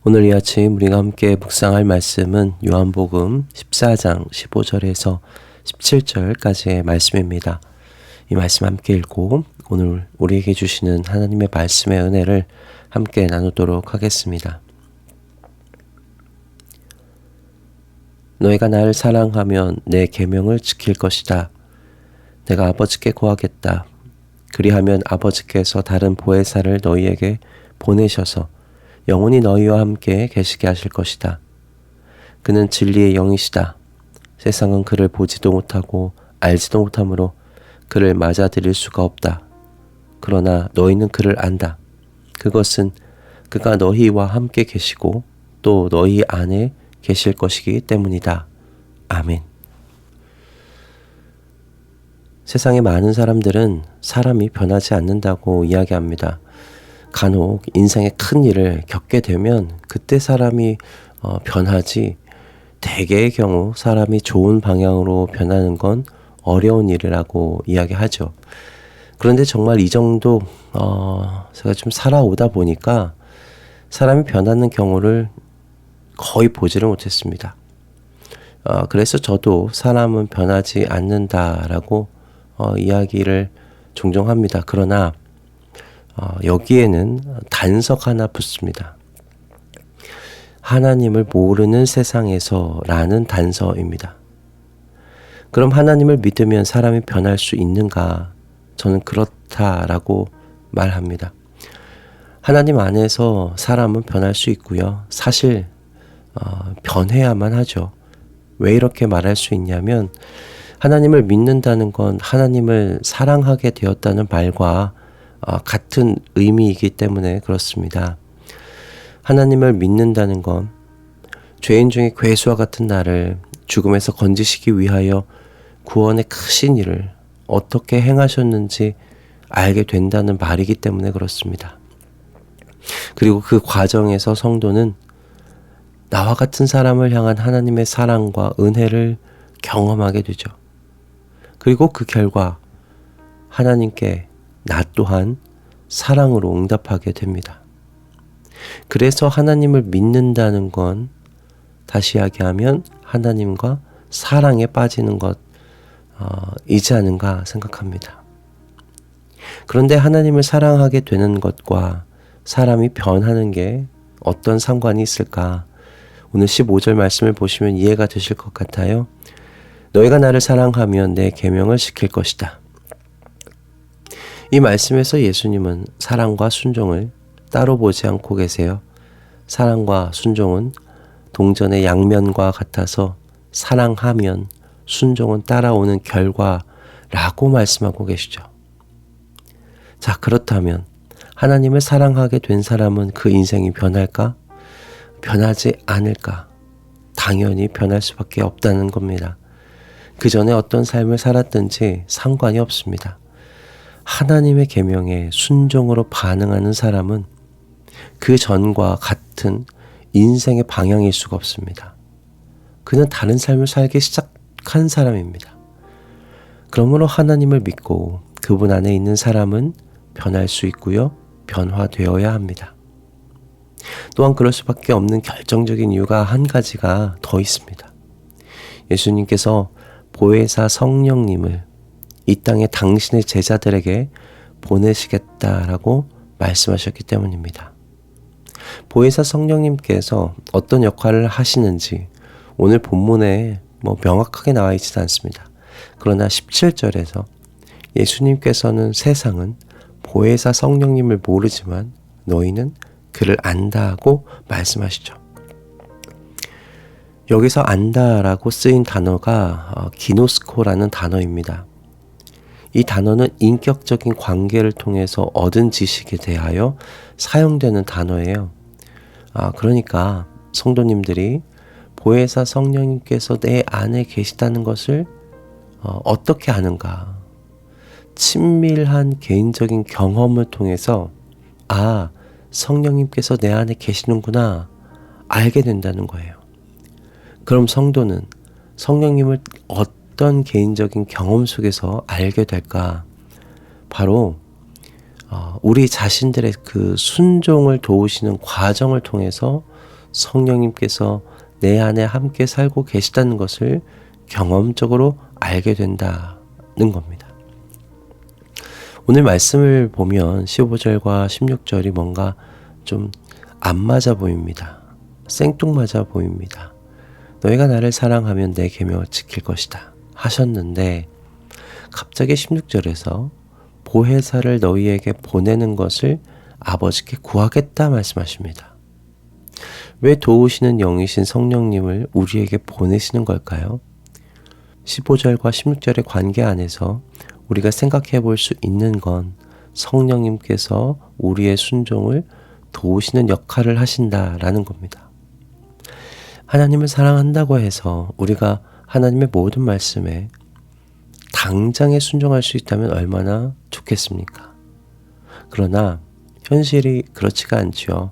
오늘 이 아침 우리가 함께 묵상할 말씀은 요한복음 14장 15절에서 17절까지의 말씀입니다. 이 말씀 함께 읽고 오늘 우리에게 주시는 하나님의 말씀의 은혜를 함께 나누도록 하겠습니다. 너희가 나를 사랑하면 내 계명을 지킬 것이다. 내가 아버지께 구하겠다. 그리하면 아버지께서 다른 보혜사를 너희에게 보내셔서 영원히 너희와 함께 계시게 하실 것이다. 그는 진리의 영이시다. 세상은 그를 보지도 못하고 알지도 못하므로 그를 맞아들일 수가 없다. 그러나 너희는 그를 안다. 그것은 그가 너희와 함께 계시고 또 너희 안에 계실 것이기 때문이다. 아멘. 세상의 많은 사람들은 사람이 변하지 않는다고 이야기합니다. 간혹 인생의 큰 일을 겪게 되면 그때 사람이 변하지, 대개의 경우 사람이 좋은 방향으로 변하는 건 어려운 일이라고 이야기하죠. 그런데 정말 이 정도 제가 좀 살아오다 보니까 사람이 변하는 경우를 거의 보지를 못했습니다. 그래서 저도 사람은 변하지 않는다라고 이야기를 종종 합니다. 그러나 여기에는 단석 하나 붙습니다. 하나님을 모르는 세상에서 라는 단서입니다. 그럼 하나님을 믿으면 사람이 변할 수 있는가? 저는 그렇다라고 말합니다. 하나님 안에서 사람은 변할 수 있고요. 사실 변해야만 하죠. 왜 이렇게 말할 수 있냐면 하나님을 믿는다는 건 하나님을 사랑하게 되었다는 말과 같은 의미이기 때문에 그렇습니다. 하나님을 믿는다는 건 죄인 중에 괴수와 같은 나를 죽음에서 건지시기 위하여 구원의 크신 일을 어떻게 행하셨는지 알게 된다는 말이기 때문에 그렇습니다. 그리고 그 과정에서 성도는 나와 같은 사람을 향한 하나님의 사랑과 은혜를 경험하게 되죠. 그리고 그 결과 하나님께 나 또한 사랑으로 응답하게 됩니다. 그래서 하나님을 믿는다는 건 다시 이야기하면 하나님과 사랑에 빠지는 것이지 않은가 생각합니다. 그런데 하나님을 사랑하게 되는 것과 사람이 변하는 게 어떤 상관이 있을까? 오늘 15절 말씀을 보시면 이해가 되실 것 같아요. 너희가 나를 사랑하면 내 계명을 지킬 것이다. 이 말씀에서 예수님은 사랑과 순종을 따로 보지 않고 계세요. 사랑과 순종은 동전의 양면과 같아서 사랑하면 순종은 따라오는 결과라고 말씀하고 계시죠. 자, 그렇다면 하나님을 사랑하게 된 사람은 그 인생이 변할까? 변하지 않을까? 당연히 변할 수밖에 없다는 겁니다. 그 전에 어떤 삶을 살았든지 상관이 없습니다. 하나님의 계명에 순종으로 반응하는 사람은 그 전과 같은 인생의 방향일 수가 없습니다. 그는 다른 삶을 살기 시작한 사람입니다. 그러므로 하나님을 믿고 그분 안에 있는 사람은 변할 수 있고요. 변화되어야 합니다. 또한 그럴 수밖에 없는 결정적인 이유가 한 가지가 더 있습니다. 예수님께서 보혜사 성령님을 이 땅에 당신의 제자들에게 보내시겠다라고 말씀하셨기 때문입니다. 보혜사 성령님께서 어떤 역할을 하시는지 오늘 본문에 명확하게 나와 있지 않습니다. 그러나 17절에서 예수님께서는 세상은 보혜사 성령님을 모르지만 너희는 그를 안다고 말씀하시죠. 여기서 안다라고 쓰인 단어가 기노스코라는 단어입니다. 이 단어는 인격적인 관계를 통해서 얻은 지식에 대하여 사용되는 단어예요. 그러니까 성도님들이 보혜사 성령님께서 내 안에 계시다는 것을 어떻게 아는가? 친밀한 개인적인 경험을 통해서 성령님께서 내 안에 계시는구나 알게 된다는 거예요. 그럼 성도는 성령님을 어떤 개인적인 경험 속에서 알게 될까? 바로 우리 자신들의 그 순종을 도우시는 과정을 통해서 성령님께서 내 안에 함께 살고 계시다는 것을 경험적으로 알게 된다는 겁니다. 오늘 말씀을 보면 15절과 16절이 뭔가 좀 안 맞아 보입니다. 생뚱맞아 보입니다. 너희가 나를 사랑하면 내 계명을 지킬 것이다 하셨는데 갑자기 16절에서 보혜사를 너희에게 보내는 것을 아버지께 구하겠다 말씀하십니다. 왜 도우시는 영이신 성령님을 우리에게 보내시는 걸까요? 15절과 16절의 관계 안에서 우리가 생각해 볼 수 있는 건 성령님께서 우리의 순종을 도우시는 역할을 하신다라는 겁니다. 하나님을 사랑한다고 해서 우리가 하나님의 모든 말씀에 당장에 순종할 수 있다면 얼마나 좋겠습니까? 그러나 현실이 그렇지가 않죠.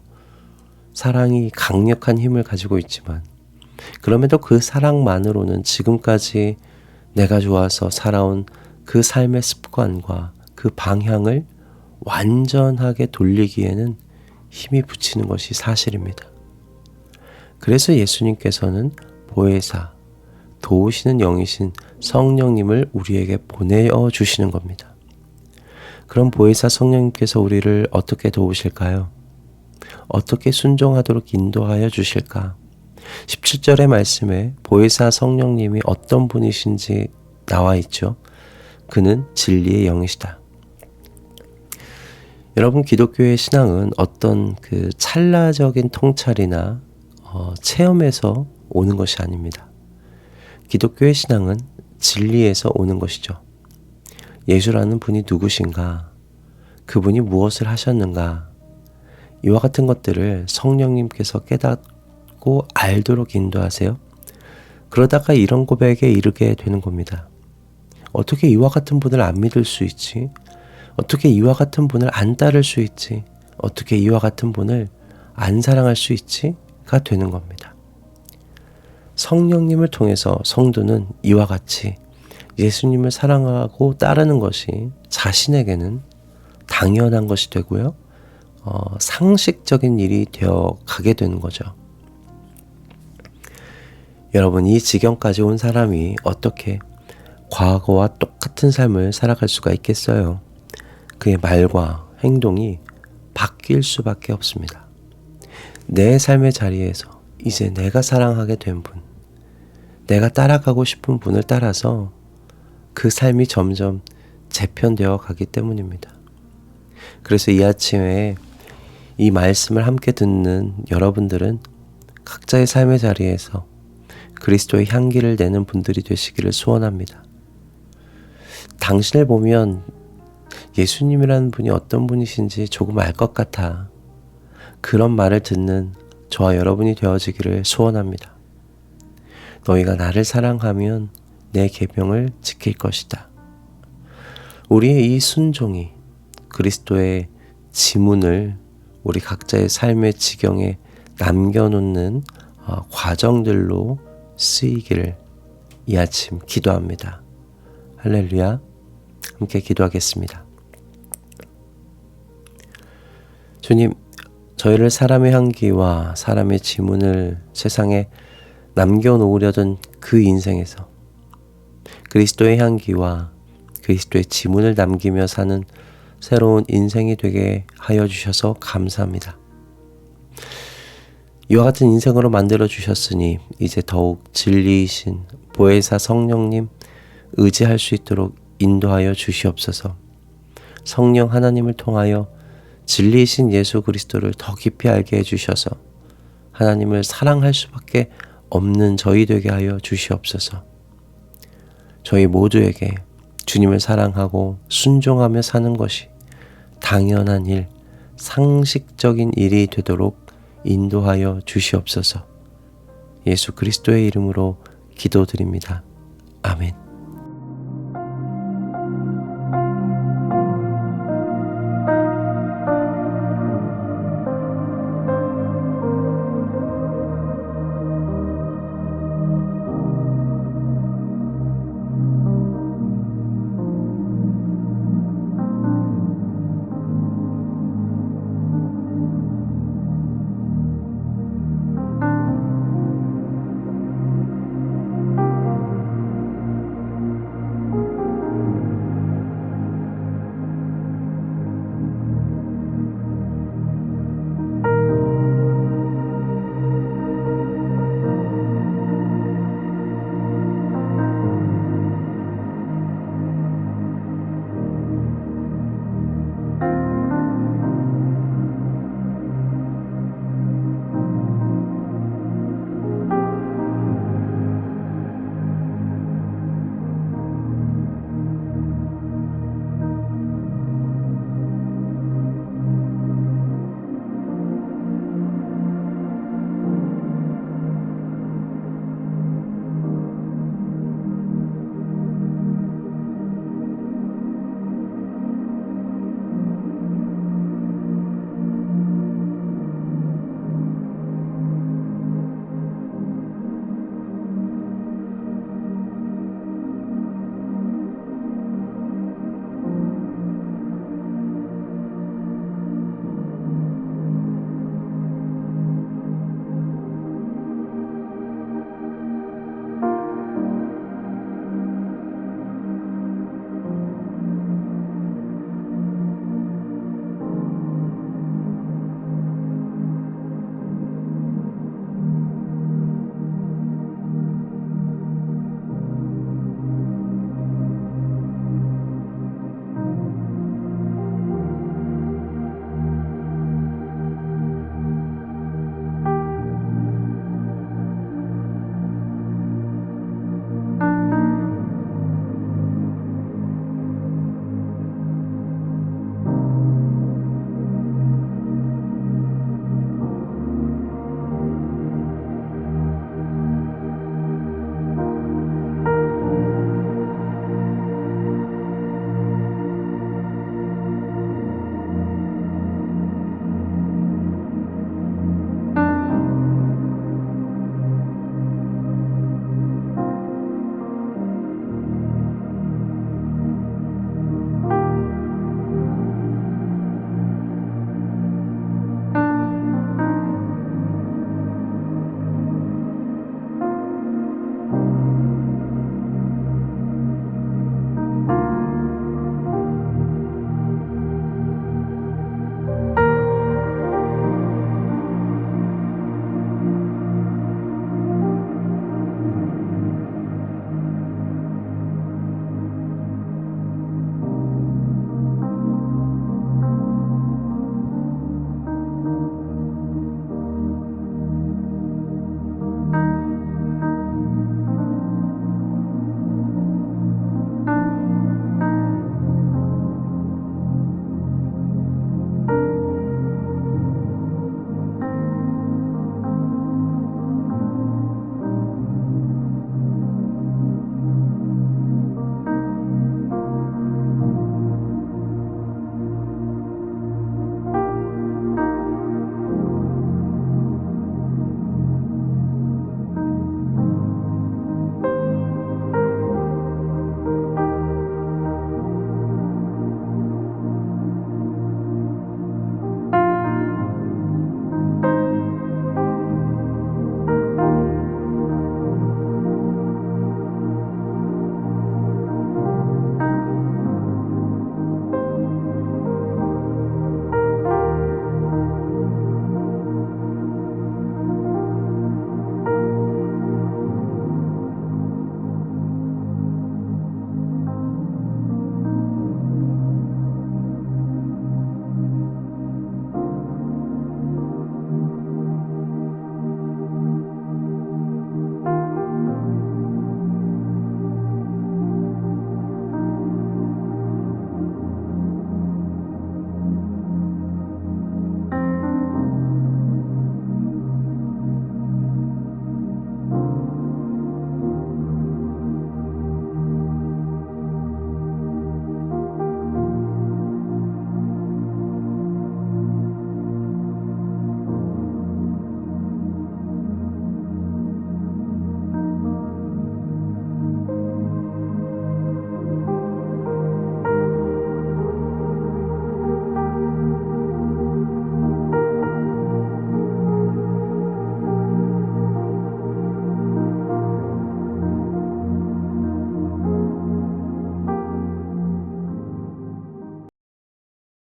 사랑이 강력한 힘을 가지고 있지만 그럼에도 그 사랑만으로는 지금까지 내가 좋아서 살아온 그 삶의 습관과 그 방향을 완전하게 돌리기에는 힘이 붙이는 것이 사실입니다. 그래서 예수님께서는 보혜사, 도우시는 영이신 성령님을 우리에게 보내주시는 겁니다. 그럼 보혜사 성령님께서 우리를 어떻게 도우실까요? 어떻게 순종하도록 인도하여 주실까? 17절의 말씀에 보혜사 성령님이 어떤 분이신지 나와 있죠. 그는 진리의 영이시다. 여러분, 기독교의 신앙은 어떤 그 찰나적인 통찰이나 체험에서 오는 것이 아닙니다. 기독교의 신앙은 진리에서 오는 것이죠. 예수라는 분이 누구신가? 그분이 무엇을 하셨는가? 이와 같은 것들을 성령님께서 깨닫고 알도록 인도하세요. 그러다가 이런 고백에 이르게 되는 겁니다. 어떻게 이와 같은 분을 안 믿을 수 있지? 어떻게 이와 같은 분을 안 따를 수 있지? 어떻게 이와 같은 분을 안 사랑할 수 있지? 가 되는 겁니다. 성령님을 통해서 성도는 이와 같이 예수님을 사랑하고 따르는 것이 자신에게는 당연한 것이 되고요. 상식적인 일이 되어 가게 되는 거죠. 여러분, 이 지경까지 온 사람이 어떻게 과거와 똑같은 삶을 살아갈 수가 있겠어요? 그의 말과 행동이 바뀔 수밖에 없습니다. 내 삶의 자리에서 이제 내가 사랑하게 된 분, 내가 따라가고 싶은 분을 따라서 그 삶이 점점 재편되어 가기 때문입니다. 그래서 이 아침에 이 말씀을 함께 듣는 여러분들은 각자의 삶의 자리에서 그리스도의 향기를 내는 분들이 되시기를 소원합니다. 당신을 보면 예수님이라는 분이 어떤 분이신지 조금 알 것 같아. 그런 말을 듣는 저와 여러분이 되어지기를 소원합니다. 너희가 나를 사랑하면 내 계명을 지킬 것이다. 우리의 이 순종이 그리스도의 지문을 우리 각자의 삶의 지경에 남겨놓는 과정들로 쓰이기를 이 아침 기도합니다. 할렐루야. 함께 기도하겠습니다. 주님, 저희를 사람의 향기와 사람의 지문을 세상에 남겨놓으려던 그 인생에서 그리스도의 향기와 그리스도의 지문을 남기며 사는 새로운 인생이 되게 하여 주셔서 감사합니다. 이와 같은 인생으로 만들어 주셨으니 이제 더욱 진리이신 보혜사 성령님 의지할 수 있도록 인도하여 주시옵소서. 성령 하나님을 통하여 진리이신 예수 그리스도를 더 깊이 알게 해주셔서 하나님을 사랑할 수밖에 없는 저희 되게 하여 주시옵소서. 저희 모두에게 주님을 사랑하고 순종하며 사는 것이 당연한 일, 상식적인 일이 되도록 인도하여 주시옵소서. 예수 그리스도의 이름으로 기도드립니다. 아멘.